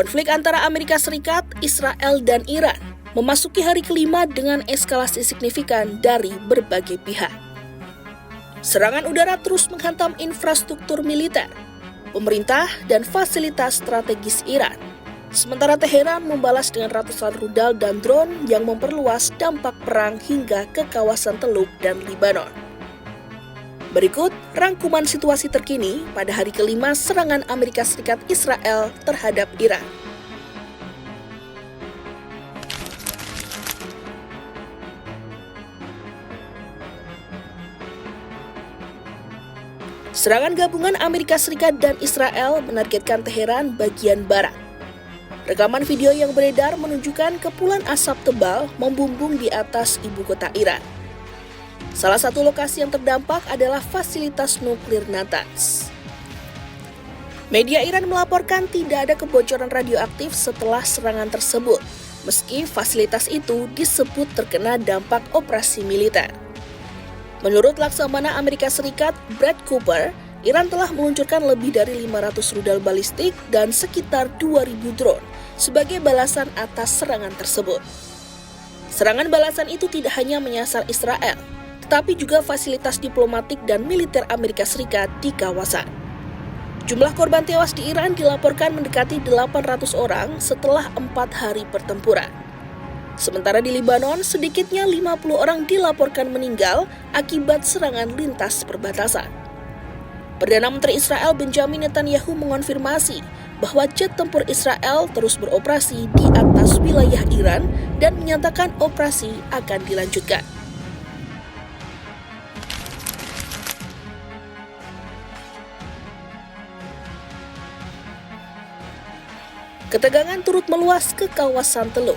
Konflik antara Amerika Serikat, Israel, dan Iran memasuki hari kelima dengan eskalasi signifikan dari berbagai pihak. Serangan udara terus menghantam infrastruktur militer, pemerintah, dan fasilitas strategis Iran. Sementara Teheran membalas dengan ratusan rudal dan drone yang memperluas dampak perang hingga ke kawasan Teluk dan Lebanon. Berikut rangkuman situasi terkini pada hari kelima serangan Amerika Serikat Israel terhadap Iran. Serangan gabungan Amerika Serikat dan Israel menargetkan Teheran bagian barat. Rekaman video yang beredar menunjukkan kepulan asap tebal membumbung di atas ibu kota Iran. Salah satu lokasi yang terdampak adalah fasilitas nuklir Natanz. Media Iran melaporkan tidak ada kebocoran radioaktif setelah serangan tersebut, meski fasilitas itu disebut terkena dampak operasi militer. Menurut Laksamana Amerika Serikat, Brad Cooper, Iran telah meluncurkan lebih dari 500 rudal balistik dan sekitar 2.000 drone sebagai balasan atas serangan tersebut. Serangan balasan itu tidak hanya menyasar Israel, tetapi juga fasilitas diplomatik dan militer Amerika Serikat di kawasan. Jumlah korban tewas di Iran dilaporkan mendekati 800 orang setelah 4 hari pertempuran. Sementara di Lebanon, sedikitnya 50 orang dilaporkan meninggal akibat serangan lintas perbatasan. Perdana Menteri Israel Benjamin Netanyahu mengonfirmasi bahwa jet tempur Israel terus beroperasi di atas wilayah Iran dan menyatakan operasi akan dilanjutkan. Ketegangan turut meluas ke kawasan Teluk.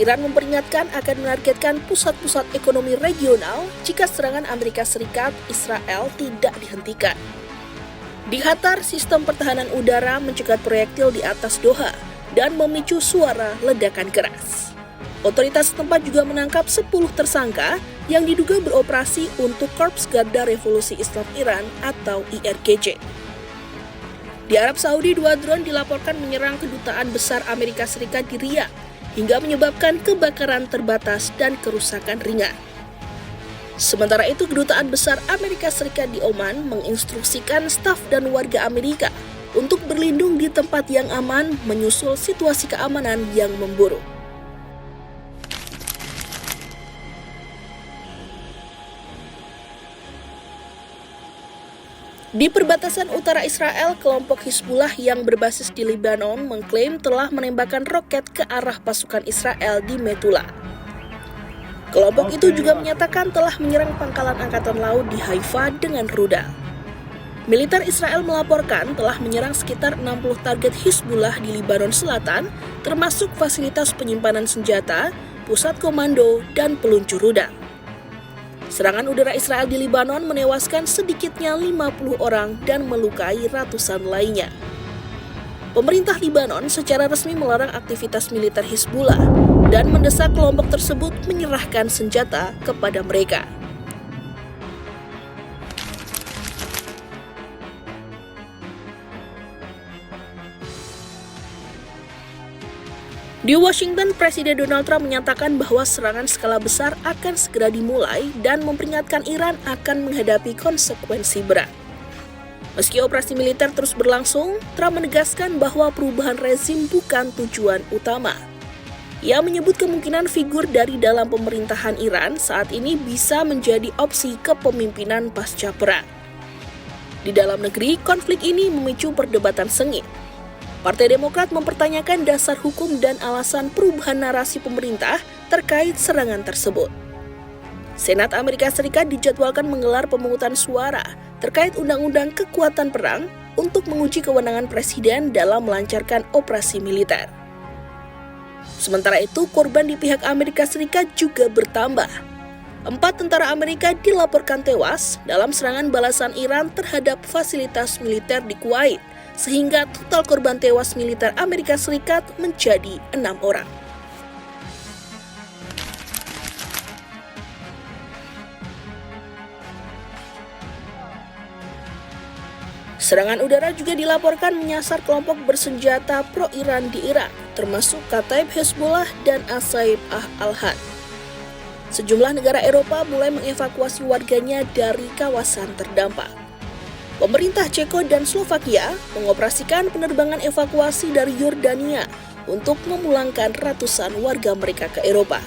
Iran memperingatkan akan menargetkan pusat-pusat ekonomi regional jika serangan Amerika Serikat Israel tidak dihentikan. Di Qatar, sistem pertahanan udara mencegat proyektil di atas Doha dan memicu suara ledakan keras. Otoritas setempat juga menangkap 10 tersangka yang diduga beroperasi untuk Korps Garda Revolusi Islam Iran atau IRGC. Di Arab Saudi, 2 drone dilaporkan menyerang kedutaan besar Amerika Serikat di Riyadh hingga menyebabkan kebakaran terbatas dan kerusakan ringan. Sementara itu, kedutaan besar Amerika Serikat di Oman menginstruksikan staf dan warga Amerika untuk berlindung di tempat yang aman menyusul situasi keamanan yang memburuk. Di perbatasan utara Israel, kelompok Hizbullah yang berbasis di Lebanon mengklaim telah menembakkan roket ke arah pasukan Israel di Metula. Kelompok itu juga menyatakan telah menyerang pangkalan angkatan laut di Haifa dengan rudal. Militer Israel melaporkan telah menyerang sekitar 60 target Hizbullah di Lebanon Selatan, termasuk fasilitas penyimpanan senjata, pusat komando, dan peluncur rudal. Serangan udara Israel di Lebanon menewaskan sedikitnya 50 orang dan melukai ratusan lainnya. Pemerintah Lebanon secara resmi melarang aktivitas militer Hizbullah dan mendesak kelompok tersebut menyerahkan senjata kepada mereka. Di Washington, Presiden Donald Trump menyatakan bahwa serangan skala besar akan segera dimulai dan memperingatkan Iran akan menghadapi konsekuensi berat. Meski operasi militer terus berlangsung, Trump menegaskan bahwa perubahan rezim bukan tujuan utama. Ia menyebut kemungkinan figur dari dalam pemerintahan Iran saat ini bisa menjadi opsi kepemimpinan pasca perang. Di dalam negeri, konflik ini memicu perdebatan sengit. Partai Demokrat mempertanyakan dasar hukum dan alasan perubahan narasi pemerintah terkait serangan tersebut. Senat Amerika Serikat dijadwalkan menggelar pemungutan suara terkait Undang-Undang Kekuatan Perang untuk menguji kewenangan Presiden dalam melancarkan operasi militer. Sementara itu, korban di pihak Amerika Serikat juga bertambah. 4 tentara Amerika dilaporkan tewas dalam serangan balasan Iran terhadap fasilitas militer di Kuwait, sehingga total korban tewas militer Amerika Serikat menjadi 6 orang. Serangan udara juga dilaporkan menyasar kelompok bersenjata pro-Iran di Irak, termasuk Kataib Hezbollah dan As-Saif al-Had. Sejumlah negara Eropa mulai mengevakuasi warganya dari kawasan terdampak. Pemerintah Ceko dan Slovakia mengoperasikan penerbangan evakuasi dari Yordania untuk memulangkan ratusan warga mereka ke Eropa.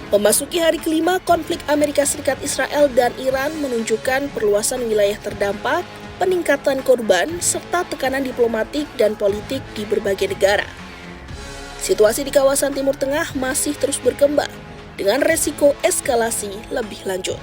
Memasuki hari kelima, konflik Amerika Serikat, Israel, dan Iran menunjukkan perluasan wilayah terdampak, peningkatan korban, serta tekanan diplomatik dan politik di berbagai negara. Situasi di kawasan Timur Tengah masih terus berkembang, dengan resiko eskalasi lebih lanjut.